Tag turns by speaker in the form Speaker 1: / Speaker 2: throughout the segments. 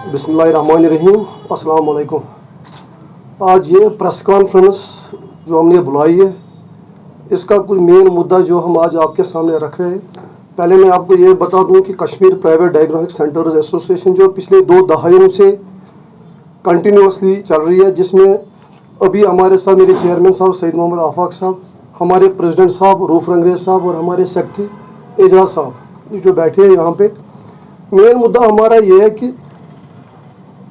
Speaker 1: बिस्मिल्लाहिर्रहमानिर्रहीम, अस्सलाम वालेकुम। आज ये प्रेस कॉन्फ्रेंस जो हमने बुलाई है, इसका कोई मेन मुद्दा जो हम आज आपके सामने रख रहे हैं, पहले मैं आपको ये बता दूं कि Kashmir private diagnostic centres association जो पिछले 2 दहाइयों से कंटिन्यूसली चल रही है, जिसमें अभी हमारे साथ मेरे चेयरमैन साहब सईद मोहम्मद आफाक साहब, हमारे प्रेसिडेंट साहब रूफ रंगरेज साहब और हमारे सेक्रेटरी एजाज साहब जो बैठे हैं यहाँ पे। मेन मुद्दा हमारा ये है कि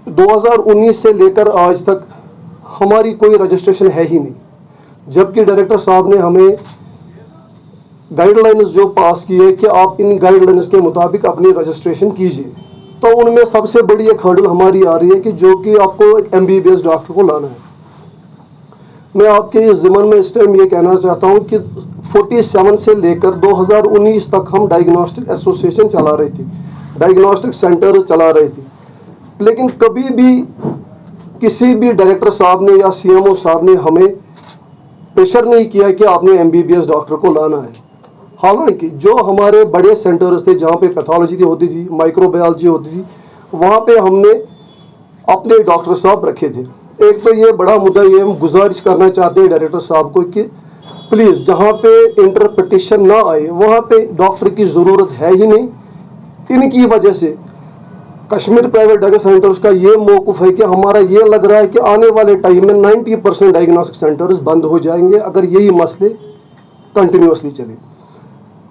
Speaker 1: 2019 से लेकर आज तक हमारी कोई रजिस्ट्रेशन है ही नहीं, जबकि डायरेक्टर साहब ने हमें गाइडलाइंस जो पास की है कि आप इन गाइडलाइंस के मुताबिक अपनी रजिस्ट्रेशन कीजिए। तो उनमें सबसे बड़ी एक हर्डल हमारी आ रही है कि जो कि आपको एक MBBS डॉक्टर को लाना है। मैं आपके इस ज़िम्मन में इस टाइम ये कहना चाहता हूँ कि 47 से लेकर 2019 तक हम डायग्नोस्टिक एसोसिएशन चला रही थी, डायग्नोस्टिक सेंटर चला रही थी, लेकिन कभी भी किसी भी डायरेक्टर साहब ने या CMO साहब ने हमें प्रेशर नहीं किया कि आपने MBBS डॉक्टर को लाना है। हालांकि जो हमारे बड़े सेंटर्स थे जहाँ पे पैथोलॉजी होती थी, माइक्रोबायोलॉजी होती थी, वहाँ पे हमने अपने डॉक्टर साहब रखे थे। एक तो ये बड़ा मुद्दा ये हम गुजारिश करना चाहते हैं डायरेक्टर साहब को कि प्लीज़ जहाँ पे इंटरप्रिटेशन ना आए वहाँ पे डॉक्टर की ज़रूरत है ही नहीं। इनकी वजह से कश्मीर प्राइवेट डायग्नोस्टिक सेंटर्स का ये मौक़िफ़ है कि हमारा ये लग रहा है कि आने वाले टाइम में 90% डायग्नोस्टिक सेंटर्स बंद हो जाएंगे अगर यही मसले कंटिन्यूसली चले।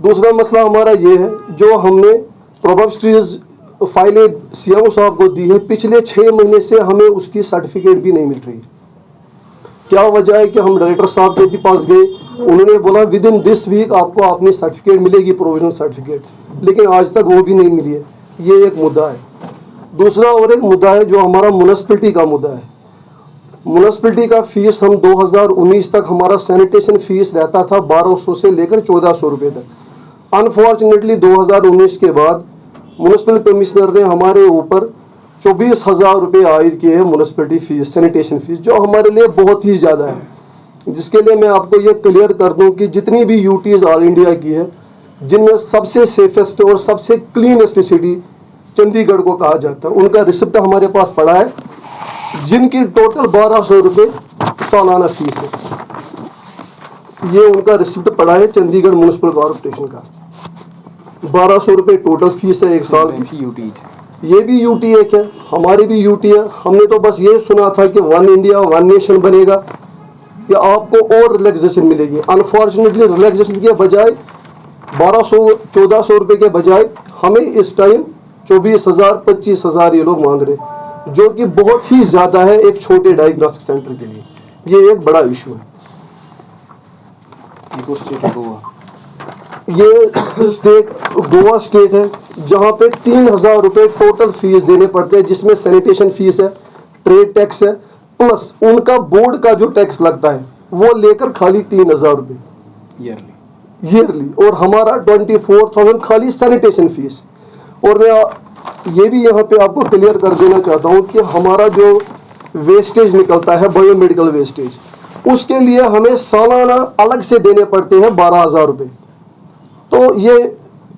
Speaker 1: दूसरा मसला हमारा ये है, जो हमने प्रोबेबिलिटीज फाइलें CMO साहब को दी है, पिछले 6 महीने से हमें उसकी सर्टिफिकेट भी नहीं मिल रही। क्या वजह है कि हम डायरेक्टर साहब के भी पास गए, उन्होंने बोला विद इन दिस वीक आपको अपनी सर्टिफिकेट मिलेगी, प्रोविजनल सर्टिफिकेट, लेकिन आज तक वो भी नहीं मिली है। ये एक मुद्दा है। दूसरा और एक मुद्दा है जो हमारा म्युनिसिपैलिटी का मुद्दा है। म्युनिसिपैलिटी का फीस हम 2019 तक हमारा सैनिटेशन फीस रहता था 1200 से लेकर 1400 रुपये तक। अनफॉर्चुनेटली 2019 के बाद म्युनिसिपल कमिश्नर ने हमारे ऊपर 24,000 रुपये आयद किए हैं म्युनिसिपैलिटी फीस, सैनिटेशन फीस, जो हमारे लिए बहुत ही ज़्यादा है। जिसके लिए मैं आपको ये क्लियर कर दूं कि जितनी भी UTs ऑल इंडिया की है, जिनमें सबसे सेफेस्ट और सबसे क्लीनेस्ट सिटी चंडीगढ़ को कहा जाता है, उनका रिसिप्ट हमारे पास पड़ा है, जिनकी टोटल 1200 रुपये सालाना फीस है। ये उनका रिसिप्ट पड़ा है चंडीगढ़ म्यूनिसिपल कॉर्पोरेशन का, 1200 रुपये टोटल फीस है एक साल की। ये भी UT एक है, हमारी भी UT है। हमने तो बस ये सुना था कि 1 इंडिया 1 नेशन बनेगा या आपको और रिलैक्सेशन मिलेगी। अनफॉर्चुनेटली रिलैक्सेशन के बजाय 1200-1400 रुपये के बजाय हमें इस टाइम 24,000 25,000 ये लोग मांग रहे, जो कि बहुत ही ज़्यादा है एक छोटे डायग्नोस्टिक सेंटर के लिए। ये एक बड़ा इशू है। ये स्टेट गोवा स्टेट है जहाँ पे 3,000 रुपये टोटल फीस देने पड़ते हैं, जिसमें सैनिटेशन फीस है, ट्रेड टैक्स है, प्लस उनका बोर्ड का जो टैक्स लगता है वो लेकर खाली 3,000 रुपये ईयरली, और हमारा 24,000 खाली सैनिटेशन फीस। और मैं ये भी यहाँ पे आपको क्लियर कर देना चाहता हूँ कि हमारा जो वेस्टेज निकलता है, बायोमेडिकल वेस्टेज, उसके लिए हमें सालाना अलग से देने पड़ते हैं 12,000 रुपये। तो ये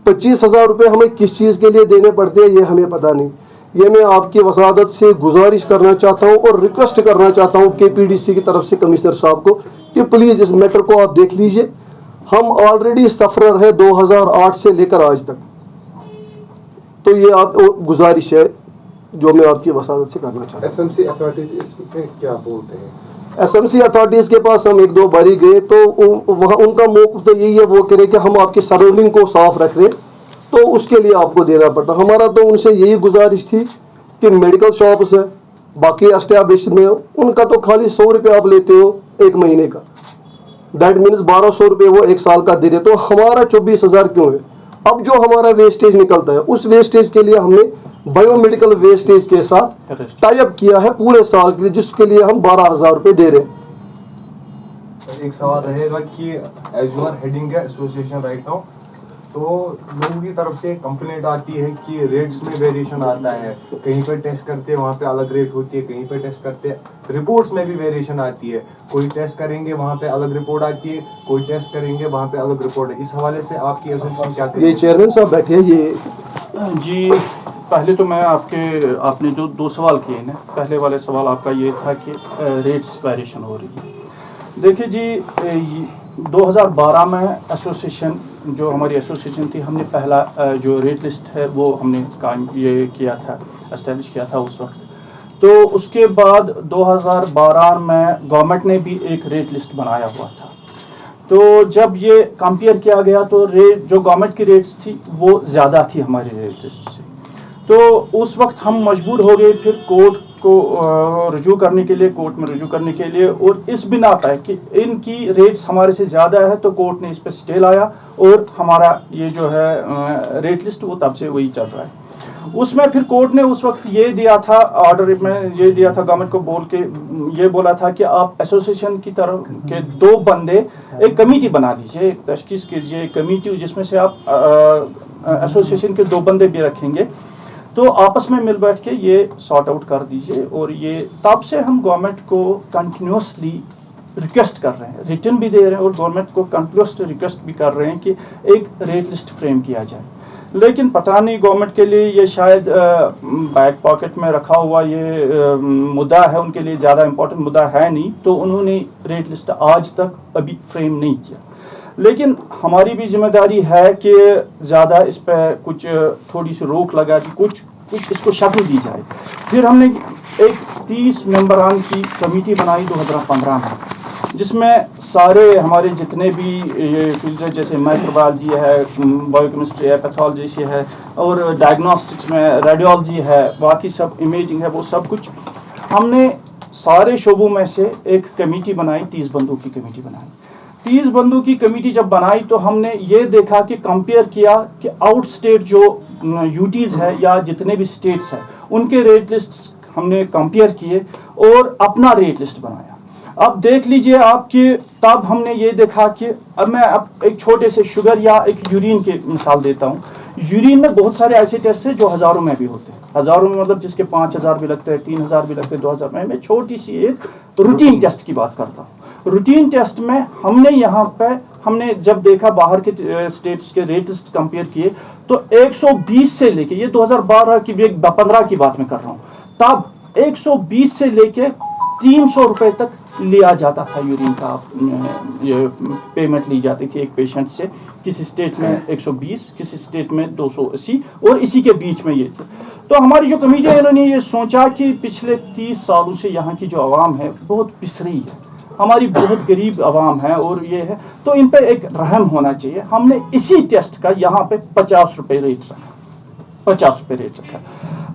Speaker 1: 25,000 रुपये हमें किस चीज़ के लिए देने पड़ते हैं ये हमें पता नहीं। ये मैं आपकी वसादत से गुजारिश करना चाहता हूँ और रिक्वेस्ट करना चाहता हूँ KPDC की तरफ से कमिश्नर साहब को कि प्लीज़ इस मैटर को आप देख लीजिए। हम ऑलरेडी सफरर है 2008 से लेकर आज तक। तो ये आप गुजारिश है जो मैं आपकी वसादत से करना चाहता हूँ।
Speaker 2: SMC अथॉरिटीज इसमें क्या बोलते हैं?
Speaker 1: SMC अथॉरिटीज़ के पास हम 1-2 बारी गए तो वहाँ उनका मौक़िफ़ तो यही है, वो कह रहे कि हम आपकी सराउंडिंग को साफ रख रहे, तो उसके लिए आपको देना पड़ता। हमारा तो उनसे यही गुजारिश थी कि मेडिकल शॉप्स है, बाकी एस्टैब्लिश में उनका तो खाली 100 रुपये आप लेते हो एक महीने का, दैट मीन्स 1200 रुपये वो एक साल का दे रहे, तो हमारा 24,000 क्यों है? अब जो हमारा वेस्टेज निकलता है उस वेस्टेज के लिए हमने बायोमेडिकल वेस्टेज के साथ टाई अप किया है पूरे साल के लिए, जिसके लिए हम 12,000 रुपये दे रहे हैं।
Speaker 2: एक सवाल रहेगा कि as you are heading association right now, तो लोगों की तरफ से कंप्लेंट आती है कि रेट्स में वेरिएशन आता है, कहीं पे टेस्ट करते हैं वहाँ पे अलग रेट होती है, कहीं पे टेस्ट करते हैं रिपोर्ट्स में भी वेरिएशन आती है, कोई टेस्ट करेंगे वहाँ पे अलग रिपोर्ट आती है, कोई टेस्ट करेंगे वहाँ पे अलग रिपोर्ट है। इस हवाले से आपकी एसोसिएशन क्या करेगी?
Speaker 1: ये चेयरमैन साहब बैठे हैं, ये
Speaker 3: जी पहले तो मैं आपने जो दो सवाल किए ना, पहले वाले सवाल आपका ये था कि रेट्स वेरिएशन हो रही है। देखिए जी, 2012 में एसोसिएशन, जो हमारी एसोसिएशन थी, हमने पहला जो रेट लिस्ट है वो हमने काम ये किया था, एस्टेब्लिश किया था उस वक्त। तो उसके बाद 2012 में गवर्नमेंट ने भी एक रेट लिस्ट बनाया हुआ था। तो जब ये कंपेयर किया गया तो रेट, जो गवर्नमेंट की रेट्स थी वो ज़्यादा थी हमारी रेट लिस्ट से। तो उस वक्त हम मजबूर हो गए फिर कोर्ट को रुजू करने के लिए, कोर्ट में रुजू करने के लिए, और इस बिना पर कि इनकी रेट्स हमारे से ज़्यादा है तो कोर्ट ने इस पर स्टे लाया और हमारा ये जो है रेट लिस्ट वो तब से वही चल रहा है। उसमें फिर कोर्ट ने उस वक्त ये दिया था, ऑर्डर में ये दिया था गवर्नमेंट को, बोल के ये बोला था कि आप एसोसिएशन की तरफ के 2 बंदे एक कमेटी बना लीजिए, एक तशखीस कीजिए, एक कमेटी जिसमें से आप एसोसिएशन के 2 बंदे भी रखेंगे, तो आपस में मिल बैठ के ये सॉर्ट आउट कर दीजिए। और ये तब से हम गवर्नमेंट को कंटिन्यूसली रिक्वेस्ट कर रहे हैं, रिटर्न भी दे रहे हैं और गवर्नमेंट को कंटिन्यूसली रिक्वेस्ट भी कर रहे हैं कि एक रेट लिस्ट फ्रेम किया जाए। लेकिन पता नहीं गवर्नमेंट के लिए ये शायद बैक पॉकेट में रखा हुआ ये मुद्दा है, उनके लिए ज़्यादा इम्पोर्टेंट मुद्दा है नहीं, तो उन्होंने रेट लिस्ट आज तक अभी फ्रेम नहीं किया। लेकिन हमारी भी जिम्मेदारी है कि ज़्यादा इस पर कुछ थोड़ी सी रोक लगा दी, कुछ इसको शक्ल दी जाए। फिर हमने एक 30 मेंबरान की कमेटी बनाई 2015 में, जिसमें सारे हमारे जितने भी ये फील्ड है, जैसे माइक्रोबायोलॉजी है, बायोकेमिस्ट्री है, पैथोलॉजी है, और डायग्नोस्टिक्स में रेडियोलॉजी है, बाकी सब इमेजिंग है, वो सब कुछ हमने सारे शोबों में से एक कमेटी बनाई, 30 बंदों की कमेटी बनाई। 30 बंदों की कमेटी जब बनाई तो हमने ये देखा कि कंपेयर किया कि आउट स्टेट जो यूटीज़ है या जितने भी स्टेट्स हैं उनके रेट लिस्ट हमने कंपेयर किए और अपना रेट लिस्ट बनाया। अब देख लीजिए आपके, तब हमने ये देखा कि अब मैं एक छोटे से शुगर या एक यूरिन की मिसाल देता हूँ। यूरिन में बहुत सारे ऐसे टेस्ट हैं जो हज़ारों में भी होते हैं, हज़ारों में मतलब जिसके 5000 भी लगते हैं, 3000 भी लगते हैं, 2000 में। मैं छोटी सी एक रूटीन टेस्ट की बात करता हूँ। रूटीन टेस्ट में हमने यहाँ पे हमने जब देखा बाहर के स्टेट्स के रेट लिस्ट कंपेयर किए तो 120 से लेके, ये 2012 की 15 की बात मैं कर रहा हूँ, तब 120 से लेके 300 रुपए तक लिया जाता था यूरिन का, ये पेमेंट ली जाती थी एक पेशेंट से। किसी स्टेट में 120, किसी स्टेट में 280, और इसी के बीच में ये थे। तो हमारी जो कमेटी है इन्होंने ये सोचा कि पिछले 30 सालों से यहाँ की जो आवाम है बहुत पिछड़ी है, हमारी बहुत गरीब आवाम है और ये है, तो इन पर एक रहम होना चाहिए। हमने इसी टेस्ट का यहाँ पे 50 रुपये रेट रखा, 50 रुपये रेट रखा।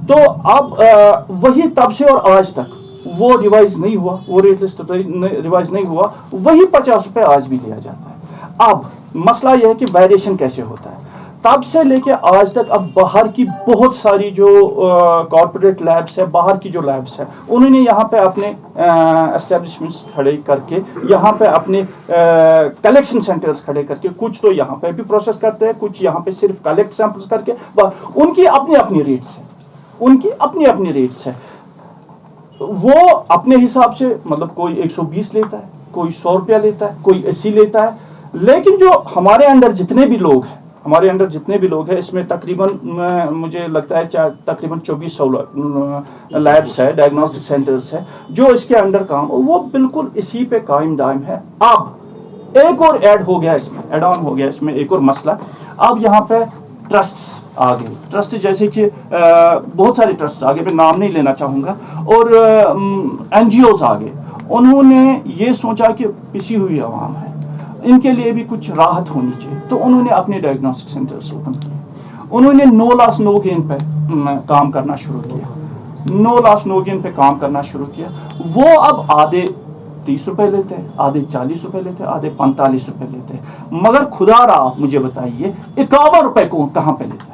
Speaker 3: तो अब वही तब से और आज तक वो रिवाइज नहीं हुआ, वो रेट लिस्ट रिवाइज नहीं हुआ, वही 50 रुपये आज भी लिया जाता है। अब मसला यह है कि वेरिएशन कैसे होता है। तब से लेके आज तक अब बाहर की बहुत सारी जो कॉर्पोरेट लैब्स है, बाहर की जो लैब्स है, उन्होंने यहाँ पे अपने एस्टेब्लिशमेंट्स खड़े करके, यहाँ पे अपने कलेक्शन सेंटर्स खड़े करके, कुछ तो यहाँ पे भी प्रोसेस करते हैं, कुछ यहाँ पे सिर्फ कलेक्ट सैंपल्स करके, उनकी अपनी अपनी रेट्स है, उनकी अपनी अपनी रेट्स है। वो अपने हिसाब से, मतलब कोई 120 लेता है, कोई 100 रुपया लेता है, कोई 80 लेता है। लेकिन जो हमारे अंडर जितने भी लोग हैं, हमारे अंडर जितने भी लोग हैं, इसमें तकरीबन मुझे लगता है तकरीबन 2400 लैब्स है, डायग्नोस्टिक सेंटर्स है जो इसके अंडर काम, वो बिल्कुल इसी पे कायम दायम है। अब एक और ऐड हो गया इसमें, एड ऑन हो गया इसमें एक और मसला। अब यहाँ पे ट्रस्ट्स आ गए, ट्रस्ट जैसे कि बहुत सारे ट्रस्ट आ गए, मैं नाम नहीं लेना चाहूँगा, और NGOs आ गए। उन्होंने ये सोचा कि पिसी हुई आवाम है, इनके लिए भी कुछ राहत होनी चाहिए, तो उन्होंने अपने डायग्नोस्टिक सेंटर्स ओपन किए। उन्होंने नो लॉस नो गेन पे काम करना शुरू किया, नो लॉस नो गेन पे काम करना शुरू किया। वो अब आधे 30 रुपए लेते हैं, आधे 40 रुपए लेते हैं, आधे 45 रुपए लेते हैं। मगर खुदारा आप मुझे बताइए 51 रुपए को कहाँ पे लेते हैं?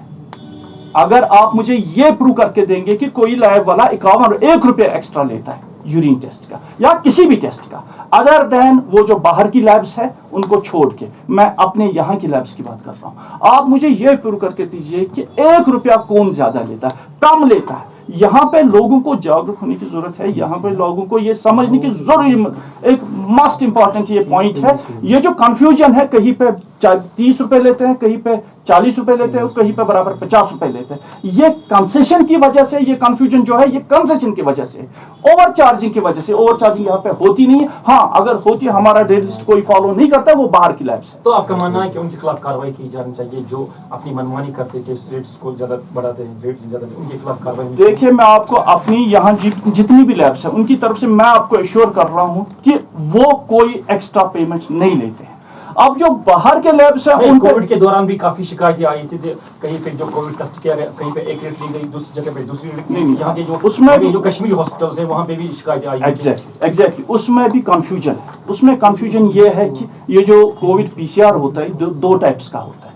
Speaker 3: अगर आप मुझे ये प्रूव करके देंगे कि कोई लैब वाला 1 रुपया एक्स्ट्रा लेता है यूरिन टेस्ट का या किसी भी टेस्ट का, अदर देन वो जो बाहर की लैब्स है उनको छोड़ के, मैं अपने यहाँ की लैब्स की बात कर रहा हूँ। आप मुझे ये प्रूव करके दीजिए कि 1 रुपया कौन ज्यादा लेता है, कम लेता है। यहाँ पे लोगों को जागरूक होने की जरूरत है, यहाँ पे लोगों को ये समझने की जरूरी, एक मोस्ट इंपॉर्टेंट ये पॉइंट है। ये जो कंफ्यूजन है, कहीं पे 30 रुपए लेते हैं, कहीं पे 40 रुपए लेते हैं, कहीं पे बराबर 50 रुपए लेते हैं। ये कंसेशन की वजह से, ये कंफ्यूजन जो है ये कंसेशन की वजह से, ओवर चार्जिंग की वजह से। ओवर चार्जिंग यहाँ पे होती नहीं है। हाँ, अगर होती है, हमारा रेट लिस्ट कोई फॉलो नहीं करता, वो बाहर की लैब्स है।
Speaker 4: तो आपका मानना है कि उनके खिलाफ कार्रवाई की जानी चाहिए जो अपनी मनमानी करते हैं, रेट्स को ज्यादा बढ़ाते हैं, रेट ज्यादा, उनके खिलाफ कार्रवाई होनी चाहिए।
Speaker 3: देखिए, मैं आपको अपनी यहाँ जितनी भी लैब्स है उनकी तरफ से मैं आपको एश्योर कर रहा हूँ कि वो कोई एक्स्ट्रा पेमेंट नहीं लेते हैं। अब जो बाहर के लैब्स हैं
Speaker 4: नहीं,
Speaker 3: उन
Speaker 4: कोविड के दौरान भी काफी शिकायतें आई थी, कहीं पे जो कोविड टेस्ट किया गया, कहीं पे एक रेट ली गई, दूसरी जगह पे दूसरी रेट ली गई। यहाँ के जो
Speaker 3: उसमें भी
Speaker 4: जो कश्मीरी हॉस्पिटल्स है वहाँ पे भी शिकायतें आई।
Speaker 3: एग्जैक्टली उसमें भी कंफ्यूजन है। उसमें कंफ्यूजन ये है कि ये जो कोविड पीसीआर होता है दो टाइप्स का होता है।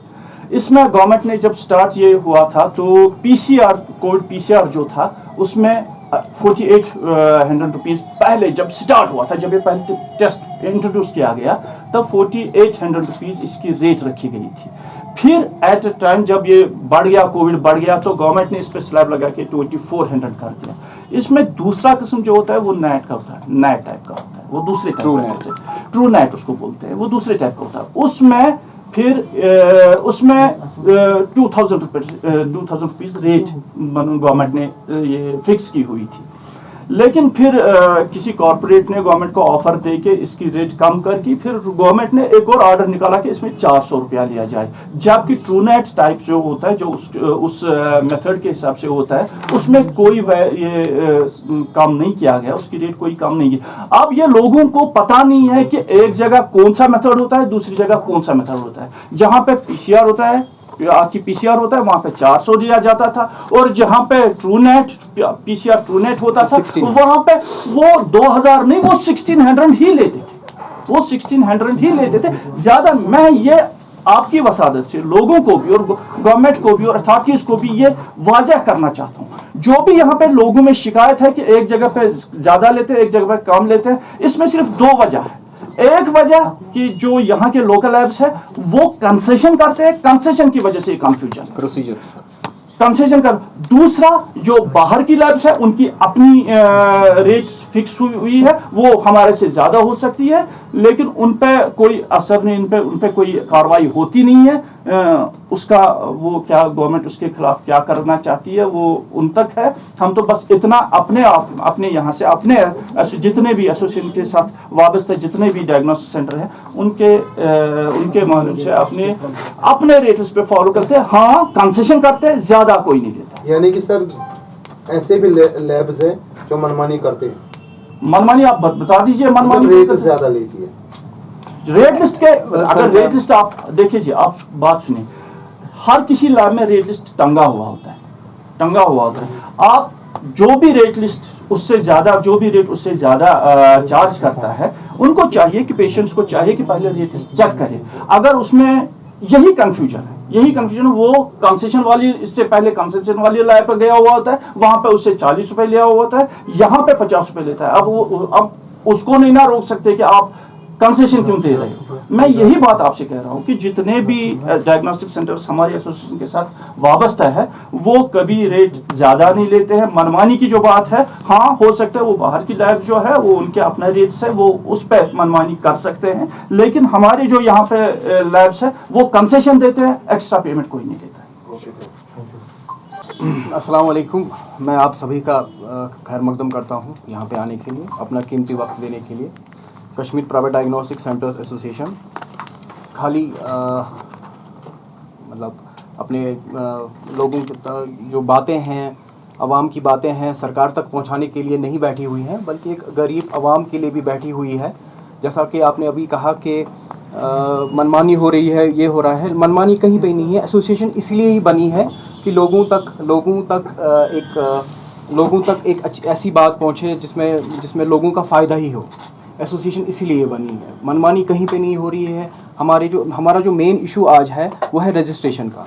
Speaker 3: इसमें गवर्नमेंट ने जब स्टार्ट ये हुआ था तो पीसीआर, कोविड पीसीआर जो था उसमें 4800 रुपीज़ पहले जब स्टार्ट हुआ था, जब ये पहले टेस्ट इंट्रोड्यूस किया गया, तब 4800 रुपीज़ इसकी रेट रखी गई थी। फिर एट ए टाइम जब ये बढ़ गया, कोविड बढ़ गया, तो गवर्नमेंट ने इस पर स्लैब लगा के 2400 कर दिया। इसमें दूसरा किस्म जो होता है वो नेट का होता है, नेट टाइप का होता है, वो दूसरे टाइप का होता है, ट्रू नेट उसको बोलते हैं, वो दूसरे टाइप का होता है। उसमें फिर उसमें 2000 रुपीज़ रेट गवर्नमेंट ने ये फिक्स की हुई थी। लेकिन फिर किसी कॉर्पोरेट ने गवर्नमेंट को ऑफर दे के इसकी रेट कम करके फिर गवर्नमेंट ने एक और ऑर्डर निकाला कि इसमें 400 रुपया लिया जाए। जबकि ट्रूनेट टाइप जो होता है, जो उस मेथड के हिसाब से होता है, उसमें कोई ये कम नहीं किया गया, उसकी रेट कोई कम नहीं है। अब ये लोगों को पता नहीं है कि एक जगह कौन सा मेथड होता है, दूसरी जगह कौन सा मेथड होता है। जहाँ पे पीसीआर होता है, पीसीआर होता है, वहां पे 400 दिया जाता था, और जहां पे ट्रूनेट पीसीआर ट्रूनेट होता था वहां पे वो 2000 नहीं, वो 1600 ही लेते थे, वो 1600 ही लेते थे ज्यादा। मैं ये आपकी वसादत से लोगों को भी और गवर्नमेंट को भी और अथॉरिटीज को भी ये वाज़ह करना चाहता हूँ, जो भी यहाँ पे लोगों में शिकायत है कि एक जगह पे ज्यादा लेते हैं, एक जगह पे कम लेते हैं, इसमें सिर्फ दो वजह है। एक वजह कि जो यहाँ के लोकल एप्स है वो कंसेशन करते हैं, कंसेशन की वजह से कंफ्यूजन
Speaker 5: प्रोसीजर
Speaker 3: कंसेशन कर। दूसरा, जो बाहर की लैब्स है उनकी अपनी रेट्स फिक्स हुई है, वो हमारे से ज्यादा हो सकती है, लेकिन उन पे कोई असर नहीं, उन पे कोई कार्रवाई होती नहीं है। उसका वो क्या गवर्नमेंट उसके खिलाफ क्या करना चाहती है वो उन तक है। हम तो बस इतना अपने यहाँ से अपने जितने भी एसोसिएशन के साथ वाबस्ता जितने भी डायग्नोस्टिक सेंटर हैं उनके माध्यम से अपने रेट्स पे फॉलो करते हैं। हाँ, कंसेशन करते हैं, ज्यादा कोई नहीं देता।
Speaker 6: यानी कि सर ऐसे भी लैब्स हैं जो मनमानी करते हैं,
Speaker 3: मनमानी आप बता दीजिए। मनमानी
Speaker 6: रेट ज्यादा लेती है।
Speaker 3: रेट लिस्ट के अगर रेट लिस्ट आप देखिए, आप बात सुनिए, हर किसी लैब में रेट लिस्ट टंगा हुआ होता है। आप जो भी रेट लिस्ट उससे ज्यादा, जो भी रेट उससे ज्यादा चार्ज करता है, उनको चाहिए कि पेशेंट्स को चाहिए कि पहले रेट लिस्ट चेक करें। अगर उसमें यही कंफ्यूजन वो कंसेशन वाली, इससे पहले कंसेशन वाली लैब पर गया हुआ होता है, वहां पे उससे 40 रुपए लिया हुआ होता है, यहाँ पे 50 रुपए लेता है। अब उसको नहीं ना रोक सकते कि आप कंसेशन क्यों दे रहे हो। मैं यही बात आपसे कह रहा हूँ कि जितने भी डायग्नोस्टिक सेंटर्स हमारी एसोसिएशन के साथ वाबस्ता है वो कभी रेट ज्यादा नहीं लेते हैं। मनमानी की जो बात है, हाँ हो सकता है वो बाहर की लैब जो है वो उनके अपना रेट्स है, वो उस पर मनमानी कर सकते हैं, लेकिन हमारे जो यहाँ पे लैब्स है वो कंसेशन देते हैं, एक्स्ट्रा पेमेंट कोई नहीं देता है।
Speaker 5: अस्सलाम वालेकुम, मैं आप सभी का खैर मकदम करता हूँ यहाँ पे आने के लिए, अपना कीमती वक्त देने के लिए। Kashmir private diagnostic centres association खाली मतलब अपने लोगों की जो बातें हैं, आवाम की बातें हैं, सरकार तक पहुंचाने के लिए नहीं बैठी हुई हैं, बल्कि एक गरीब आवाम के लिए भी बैठी हुई है। जैसा कि आपने अभी कहा कि मनमानी हो रही है, ये हो रहा है, मनमानी कहीं पे नहीं है। एसोसिएशन इसलिए ही बनी है कि लोगों तक एक ऐसी बात पहुंचे जिसमें लोगों का फ़ायदा ही हो। एसोसिएशन इसीलिए बनी है, मनमानी कहीं पे नहीं हो रही है। हमारा जो मेन इशू आज है वो है रजिस्ट्रेशन का,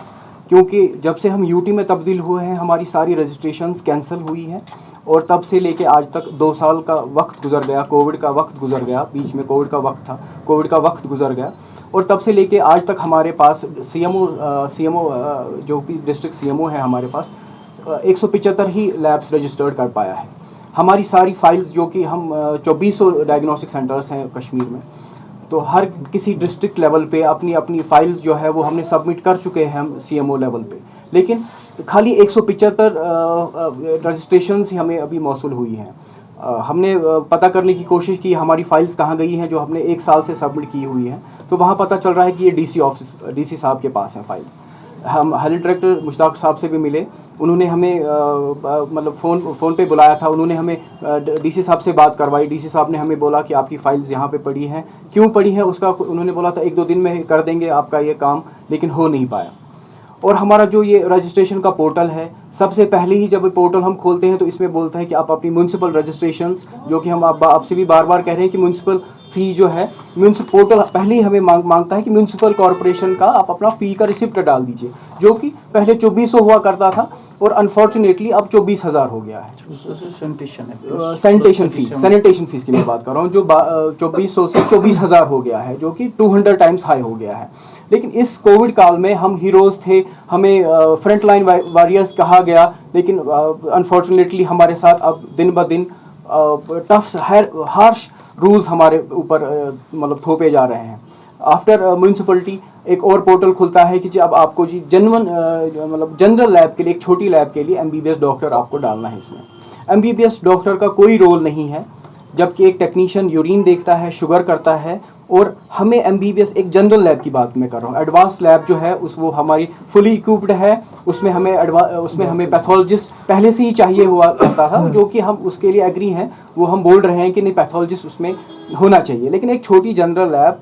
Speaker 5: क्योंकि जब से हम यूटी में तब्दील हुए हैं हमारी सारी रजिस्ट्रेशंस कैंसिल हुई हैं, और तब से लेके आज तक 2 साल का वक्त गुजर गया, कोविड का वक्त गुजर गया, बीच में कोविड का वक्त था, कोविड का वक्त गुजर गया, और तब से लेके आज तक हमारे पास सीएमओ जो भी डिस्ट्रिक्ट सीएमओ है हमारे पास 175 ही लैब्स रजिस्टर्ड कर पाया है। हमारी सारी फाइल्स जो कि हम 2400 डायग्नोस्टिक सेंटर्स हैं कश्मीर में, तो हर किसी डिस्ट्रिक्ट लेवल पे अपनी अपनी फाइल्स जो है वो हमने सबमिट कर चुके हैं हम सीएमओ लेवल पे, लेकिन खाली 175 रजिस्ट्रेशंस ही हमें अभी मौसूल हुई हैं। हमने पता करने की कोशिश की हमारी फाइल्स कहाँ गई हैं जो हमने 1 साल से सबमिट की हुई हैं, तो वहाँ पता चल रहा है कि ये डीसी साहब के पास हैं फाइल्स। हम हेल्थ डायरेक्टर मुश्ताक साहब से भी मिले, उन्होंने हमें मतलब फ़ोन पे बुलाया था, उन्होंने हमें डीसी साहब से बात करवाई। डीसी साहब ने हमें बोला कि आपकी फ़ाइल्स यहाँ पे पड़ी हैं, क्यों पड़ी हैं उसका उन्होंने बोला था 1-2 दिन में कर देंगे आपका ये काम, लेकिन हो नहीं पाया। और हमारा जो ये रजिस्ट्रेशन का पोर्टल है, सबसे पहले ही जब पोर्टल हम खोलते हैं तो इसमें बोलता है कि आप अपनी म्यूनसिपल रजिस्ट्रेशंस, जो कि हम आपसे भी बार बार कह रहे हैं कि म्यूनसिपल फ़ी जो है म्यूनसिपल पोर्टल पहले ही हमें मांगता है कि म्यूनसिपल कॉरपोरेशन का आप अपना फ़ी का रिसिप्ट डाल दीजिए, जो कि पहले 2400 हुआ करता था और अनफॉर्चुनेटली अब 24,000 हो गया है। सैनिटेशन फीस की मैं बात कर रहा हूँ, जो 2400 से 24,000 हो गया है, जो कि 200 टाइम्स हाई हो गया है। लेकिन इस कोविड काल में हम हीरोज़ थे, हमें फ्रंट लाइन वॉरियर्स कहा गया, लेकिन अनफॉर्चुनेटली हमारे साथ अब दिन ब दिन टफ हार्श रूल्स हमारे ऊपर मतलब थोपे जा रहे हैं। आफ्टर म्यूनसिपलिटी एक और पोर्टल खुलता है कि अब आपको जी मतलब जनरल लैब के लिए, एक छोटी लैब के लिए एमबीबीएस डॉक्टर आपको डालना है इसमें। एमबीबीएस डॉक्टर का कोई रोल नहीं है, जबकि एक टेक्नीशियन यूरिन देखता है, शुगर करता है, और हमें एमबीबीएस एक जनरल लैब की बात मैं कर रहा हूँ। एडवांस लैब जो है वो हमारी फुली इक्विप्ड है, उसमें हमें पैथोलॉजिस्ट पहले से ही चाहिए हुआ करता था, जो कि हम उसके लिए एग्री हैं, वो हम बोल रहे हैं कि नहीं पैथोलॉजिस्ट उसमें होना चाहिए। लेकिन एक छोटी जनरल लैब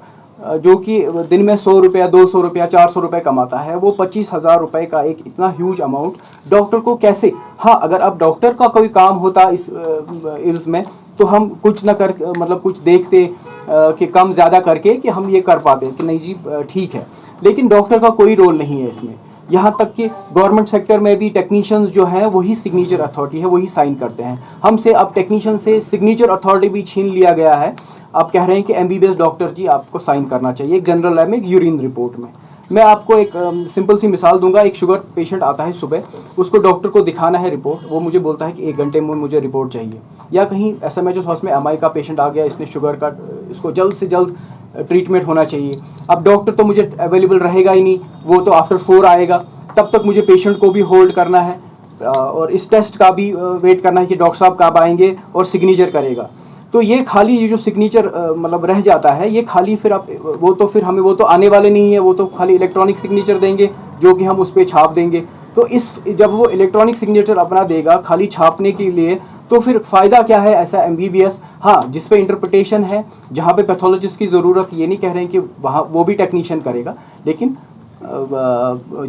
Speaker 5: जो कि दिन में 100 रुपया, 200 रुपया, 400 रुपये कमाता है, वो 25,000 रुपये का एक इतना ह्यूज अमाउंट डॉक्टर को कैसे, हाँ अगर अब डॉक्टर का कोई काम होता इस इल्स में तो हम कुछ ना कर मतलब कुछ देखते कि कम ज़्यादा करके कि हम ये कर पाते कि नहीं जी ठीक है, लेकिन डॉक्टर का कोई रोल नहीं है इसमें। यहाँ तक कि गवर्नमेंट सेक्टर में भी टेक्नीशियंस जो हैं वही सिग्नेचर अथॉरिटी है, वही साइन करते हैं। हमसे अब टेक्नीशियन से सिग्नेचर अथॉरिटी भी छीन लिया गया है। आप कह रहे हैं कि एमबीबीएस डॉक्टर जी आपको साइन करना चाहिए एक जनरल लैब में, एक यूरिन रिपोर्ट में। मैं आपको एक सिंपल सी मिसाल दूंगा। एक शुगर पेशेंट आता है सुबह, उसको डॉक्टर को दिखाना है रिपोर्ट, वो मुझे बोलता है कि 1 घंटे में मुझे रिपोर्ट चाहिए। या कहीं SMHS हॉस्पिटल में MI का पेशेंट आ गया, इसने शुगर का, इसको जल्द से जल्द ट्रीटमेंट होना चाहिए। अब डॉक्टर तो मुझे अवेलेबल रहेगा ही नहीं, वो तो आफ्टर 4 आएगा, तब तक मुझे पेशेंट को भी होल्ड करना है और इस टेस्ट का भी वेट करना है कि डॉक्टर साहब कब आएंगे और सिग्नेचर करेगा। तो ये खाली ये जो सिग्नेचर मतलब रह जाता है, ये खाली फिर आप वो तो फिर हमें वो तो आने वाले नहीं है, वो तो खाली इलेक्ट्रॉनिक सिग्नेचर देंगे जो कि हम उस पर छाप देंगे। तो जब वो इलेक्ट्रॉनिक सिग्नेचर अपना देगा खाली छापने के लिए, तो फिर फ़ायदा क्या है ऐसा एमबीबीएस। हाँ, जिस पे इंटरप्रिटेशन है, जहाँ पे पैथोलॉजिस्ट की ज़रूरत, ये नहीं कह रहे हैं कि वहाँ वो भी टेक्नीशियन करेगा, लेकिन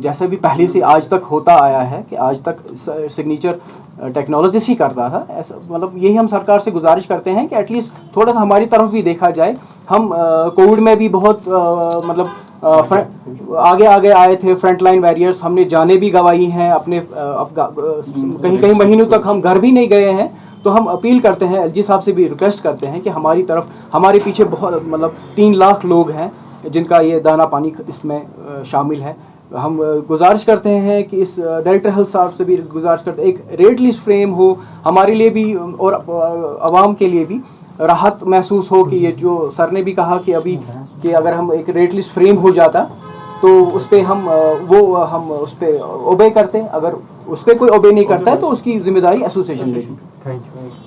Speaker 5: जैसे भी पहले से आज तक होता आया है कि आज तक सिग्नेचर टेक्नोलॉजिस्ट ही करता था, ऐसा मतलब यही हम सरकार से गुजारिश करते हैं कि एटलीस्ट थोड़ा सा हमारी तरफ भी देखा जाए। हम कोविड में भी बहुत मतलब आगे आए थे, फ्रंट लाइन वॉरियर्स, हमने जानें भी गंवाई हैं अपने, कहीं महीनों तक हम घर भी नहीं गए हैं। तो हम अपील करते हैं, LG साहब से भी रिक्वेस्ट करते हैं कि हमारी तरफ, हमारे पीछे बहुत मतलब 3 लाख लोग हैं जिनका ये दाना पानी इसमें शामिल है। हम गुजारिश करते हैं कि इस डायरेक्टर हेल्थ साहब से भी गुजारिश करते हैं, एक रेट लिस्ट फ्रेम हो हमारे लिए भी और आवाम के लिए भी राहत महसूस हो कि ये जो सर ने भी कहा कि अभी कि अगर हम एक रेट लिस्ट फ्रेम हो जाता तो उस पर हम उस पर ओबे करते हैं, अगर उस पर कोई ओबे नहीं करता है तो उसकी जिम्मेदारी एसोसिएशन लेगी।
Speaker 4: Thank you.